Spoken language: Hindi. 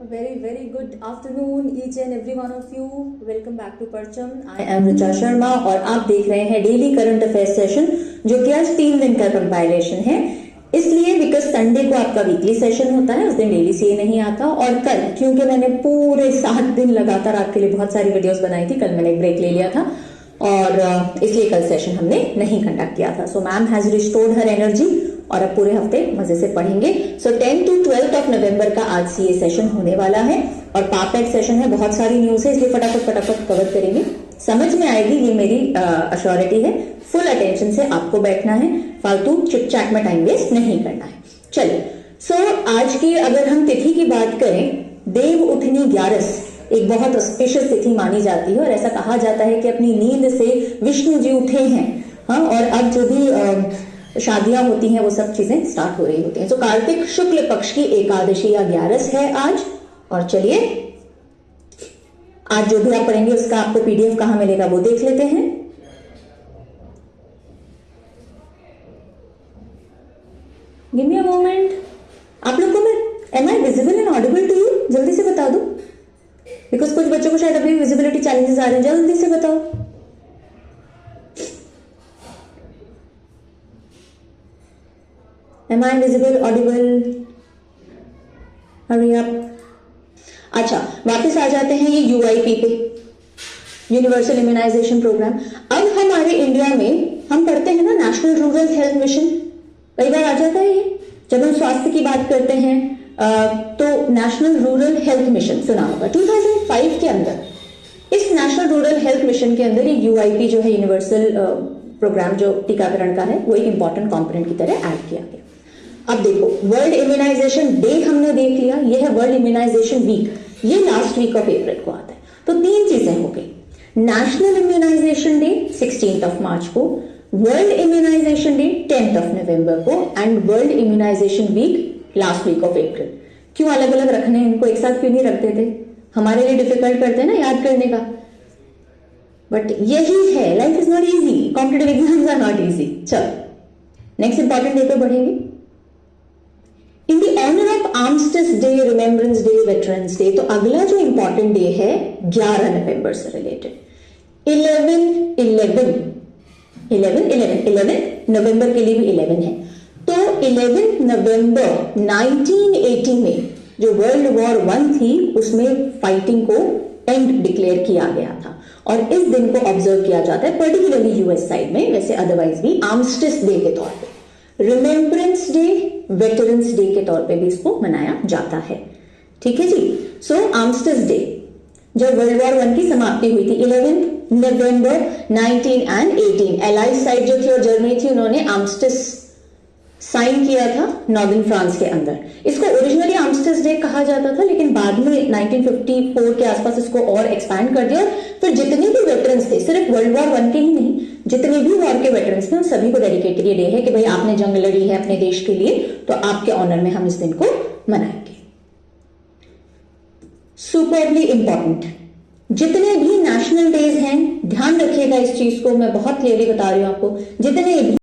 Very good afternoon each and every one of you. Welcome back to Parcham. I am Richa Sharma और आप देख रहे हैं डेली करंट अफेयर सेशन जो कि आज 3 दिन का कंपाइलेशन है। इसलिए बिकॉज संडे को आपका वीकली सेशन होता है, उस दिन डेली सीए नहीं आता। और कल क्योंकि मैंने पूरे 7 दिन लगातार आपके लिए बहुत सारी वीडियोस बनाई थी, कल मैंने एक ब्रेक ले लिया था और इसलिए कल सेशन हमने नहीं कंडक्ट किया था। So ma'am has restored her energy और अब पूरे हफ्ते मजे से पढ़ेंगे। सो 10 to 12 ऑफ नवंबर का आज सीए सेशन होने वाला है और पार्ट सेशन है। बहुत सारी न्यूज है इसलिए फटाफट कवर करेंगे, समझ में आएगी, ये मेरी अश्योरिटी है। फुल अटेंशन से आपको बैठना है, फालतू चिट चैट में टाइम वेस्ट नहीं करना है। चलिए, सो आज की अगर हम तिथि की बात करें, देव उठनी 11 एक बहुत ऑस्पिशियस तिथि मानी जाती है और ऐसा कहा जाता है कि अपनी नींद से विष्णु जी उठे हैं। हाँ, और अब जो भी शादियां होती हैं वो सब चीजें स्टार्ट हो रही होती हैं। तो कार्तिक शुक्ल पक्ष की एकादशी या 11 है आज। और चलिए, आज जो भी आप पढ़ेंगे उसका आपको पीडीएफ कहां मिलेगा वो देख लेते हैं। Give me a moment. आप लोग को मैं am I visible and audible to you? जल्दी से बता दो, बिकॉज कुछ बच्चों को शायद अभी विजिबिलिटी चैलेंजेस आ रहे हैं। जल्दी से बताओ। Am I visible, audible? Hurry up. अच्छा, वापस आ जाते हैं ये यूआईपी पे, यूनिवर्सल इम्यूनाइजेशन प्रोग्राम। अब हमारे इंडिया में हम पढ़ते हैं ना नेशनल रूरल हेल्थ मिशन, कई बार आ जाता है ये जब हम स्वास्थ्य की बात करते हैं। तो नेशनल रूरल हेल्थ मिशन सुना होगा। 2005 के अंदर इस नेशनल रूरल हेल्थ मिशन के अंदर ये यूआईपी जो है यूनिवर्सल प्रोग्राम जो टीकाकरण का है वो एक इंपॉर्टेंट कंपोनेंट की तरह ऐड किया गया। अब देखो, वर्ल्ड इम्यूनाइजेशन डे हमने देख लिया, ये है वर्ल्ड इम्यूनाइजेशन वीक, ये लास्ट वीक ऑफ अप्रैल को आता है। तो 3 चीजें हो गई, national immunisation day 16 of March को, world immunisation day 10 of November को and world immunisation week last week of April. क्यों अलग अलग रखने, इनको एक साथ क्यों नहीं रखते थे? हमारे लिए डिफिकल्ट करते हैं ना याद करने का, बट यही है, life is not easy, competitive exams are not easy. चलो नेक्स्ट इंपॉर्टेंट डे पे बढ़ेंगे। In the honour of Armistice Day, Remembrance Day, Veterans Day, तो अगला जो इंपॉर्टेंट डे है 11 नवंबर से रिलेटेड 11 नवंबर के लिए भी 11 है। तो 11 नवंबर 1980 में जो वर्ल्ड वॉर 1 थी उसमें फाइटिंग को एंड डिक्लेयर किया गया था और इस दिन को ऑब्जर्व किया जाता है पर्टिकुलरली यूएस साइड में, वैसे अदरवाइज भी आर्मिस्टिस डे के तौर पे, रिमेम्बरेंस डे, वेटरन्स डे के तौर पे भी इसको मनाया जाता है। ठीक है जी। सो आर्मिस्टिस डे जब वर्ल्ड वॉर 1 की समाप्ति हुई थी 11 नवंबर 19 एंड 18, एलाइड साइड जो थी और जर्मनी थी, उन्होंने आर्मिस्टिस साइन किया था नॉर्दर्न फ्रांस के अंदर। इसको ओरिजिनली आर्मिस्टिस डे कहा जाता था, लेकिन बाद में 1954 के आसपास इसको और एक्सपैंड कर दिया और फिर जितने भी वेटरन्स थे, सिर्फ वर्ल्ड वॉर 1 के ही नहीं, जितने भी वॉर के वेटरन्स थे उन सभी को डेडिकेटेड ये डे है कि भाई आपने जंग लड़ी है अपने देश के लिए, तो आपके ऑनर में हम इस दिन को मनाएंगे। सुपरबली इंपॉर्टेंट जितने भी नेशनल डेज हैं, ध्यान रखिएगा इस चीज को, मैं बहुत क्लियरली बता रही हूं आपको, जितने भी